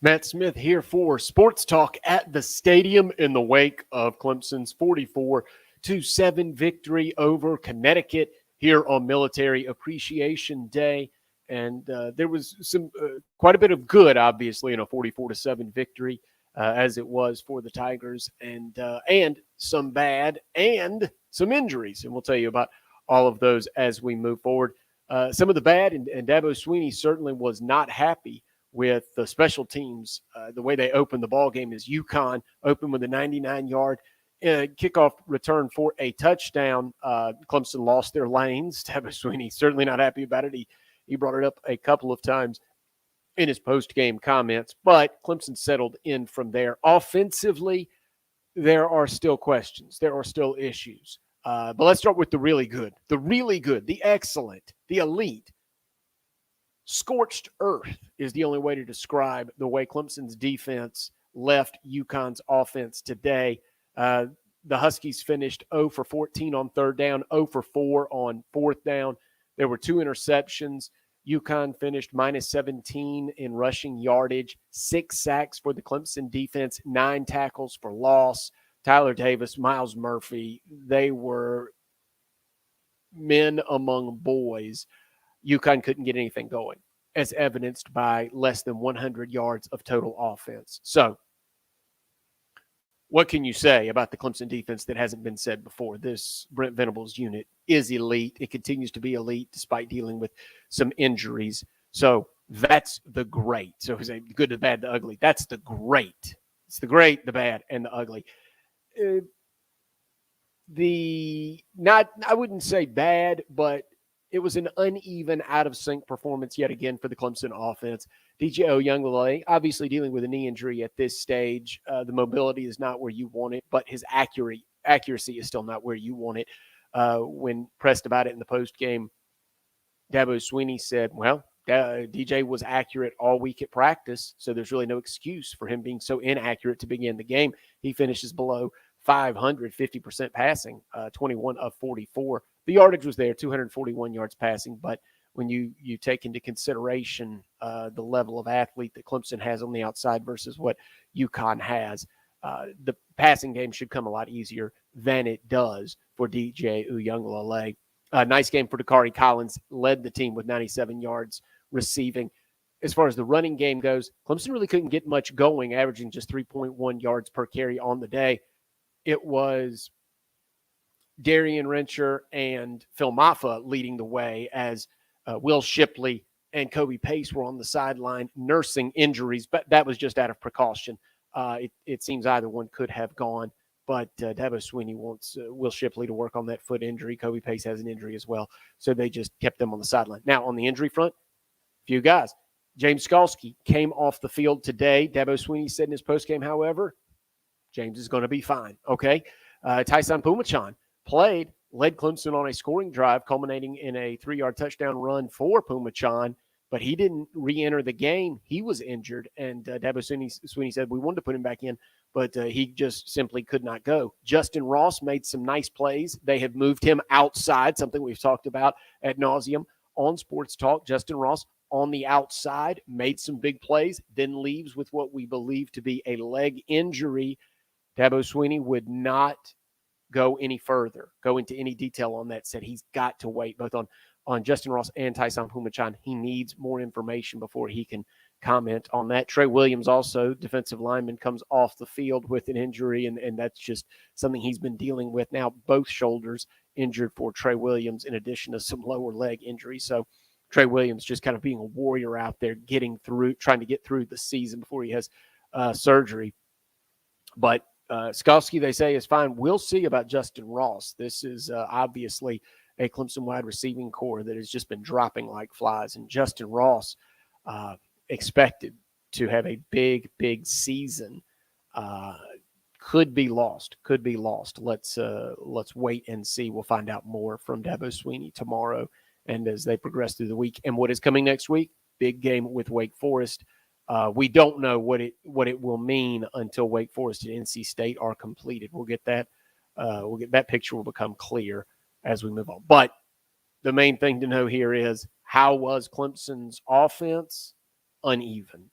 Matt Smith here for Sports Talk at the stadium in the wake of Clemson's 44-7 victory over Connecticut here on Military Appreciation Day. And there was quite a bit of good, obviously, in a 44-7 victory, as it was for the Tigers, and some bad and some injuries. And we'll tell you about all of those as we move forward. Some of the bad, and Dabo Swinney certainly was not happy with the special teams. The way they opened the ball game is UConn opened with a 99-yard kickoff return for a touchdown. Clemson lost their lanes. Dabo Swinney certainly not happy about it. He brought it up a couple of times in his post-game comments, but Clemson settled in from there. Offensively, there are still questions. There are still issues. But let's start with the really good, the excellent, the elite. Scorched earth is the only way to describe the way Clemson's defense left UConn's offense today. The Huskies finished 0 for 14 on third down, 0 for 4 on fourth down. There were 2 interceptions. UConn finished minus 17 in rushing yardage, 6 sacks for the Clemson defense, 9 tackles for loss. Tyler Davis, Miles Murphy, they were men among boys. UConn couldn't get anything going, as evidenced by less than 100 yards of total offense. So, what can you say about the Clemson defense that hasn't been said before? This Brent Venables unit is elite. It continues to be elite despite dealing with some injuries. So, that's the great. So, he's a good, the bad, the ugly. That's the great. It's the great, the bad, and the ugly. I wouldn't say bad, but it was an uneven, out-of-sync performance yet again for the Clemson offense. DJ Oyunlele, obviously dealing with a knee injury at this stage. The mobility is not where you want it, but his accuracy is still not where you want it. When pressed about it in the postgame, Dabo Swinney said, well, DJ was accurate all week at practice, so there's really no excuse for him being so inaccurate to begin the game. He finishes below 500, 50% passing, 21 of 44. The yardage was there, 241 yards passing, but when you take into consideration the level of athlete that Clemson has on the outside versus what UConn has, the passing game should come a lot easier than it does for DJ Uyunglele. Nice game for Dakari Collins, led the team with 97 yards receiving. As far as the running game goes, Clemson really couldn't get much going, averaging just 3.1 yards per carry on the day. It was Darian Rencher and Phil Maffa leading the way as Will Shipley and Kobe Pace were on the sideline nursing injuries, but that was just out of precaution. It seems either one could have gone, but Dabo Swinney wants Will Shipley to work on that foot injury. Kobe Pace has an injury as well, so they just kept them on the sideline. Now, on the injury front, few guys. James Skalski came off the field today. Dabo Swinney said in his postgame, however, James is going to be fine, okay? Tyson Pumachan played, led Clemson on a scoring drive, culminating in a 3-yard touchdown run for Pumachan, but he didn't re-enter the game. He was injured, and Dabo Swinney said we wanted to put him back in, but he just simply could not go. Justin Ross made some nice plays. They have moved him outside, something we've talked about ad nauseum on Sports Talk. Justin Ross on the outside made some big plays, then leaves with what we believe to be a leg injury. Dabo Swinney would not go any further, go into any detail on that, said he's got to wait both on Justin Ross and Tyson Pumachan. He needs more information before he can comment on that. Trey Williams, also defensive lineman, comes off the field with an injury, and that's just something he's been dealing with now. Both shoulders injured for Trey Williams in addition to some lower leg injuries. So Trey Williams just kind of being a warrior out there, trying to get through the season before he has surgery. But Skalski, they say, is fine. We'll see about Justin Ross. This is obviously a Clemson wide receiving core that has just been dropping like flies. And Justin Ross expected to have a big, big season. Could be lost. Let's wait and see. We'll find out more from Dabo Swinney tomorrow and as they progress through the week. And what is coming next week? Big game with Wake Forest. We don't know what it will mean until Wake Forest and NC State are completed. We'll get that picture will become clear as we move on. But the main thing to know here is, how was Clemson's offense? Uneven.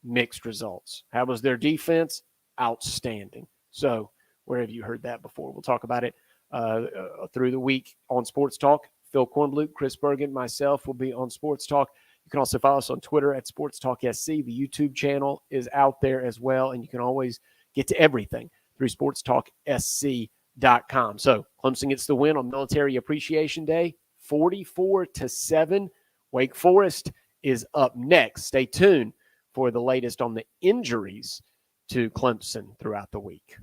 mixed results. How was their defense? Outstanding. So where have you heard that before? We'll talk about it through the week on Sports Talk. Phil Kornblut, Chris Bergen, myself will be on Sports Talk. You can also follow us on Twitter at Sports Talk SC. The YouTube channel is out there as well, and you can always get to everything through sportstalksc.com. So Clemson gets the win on Military Appreciation Day, 44-7. Wake Forest is up next. Stay tuned for the latest on the injuries to Clemson throughout the week.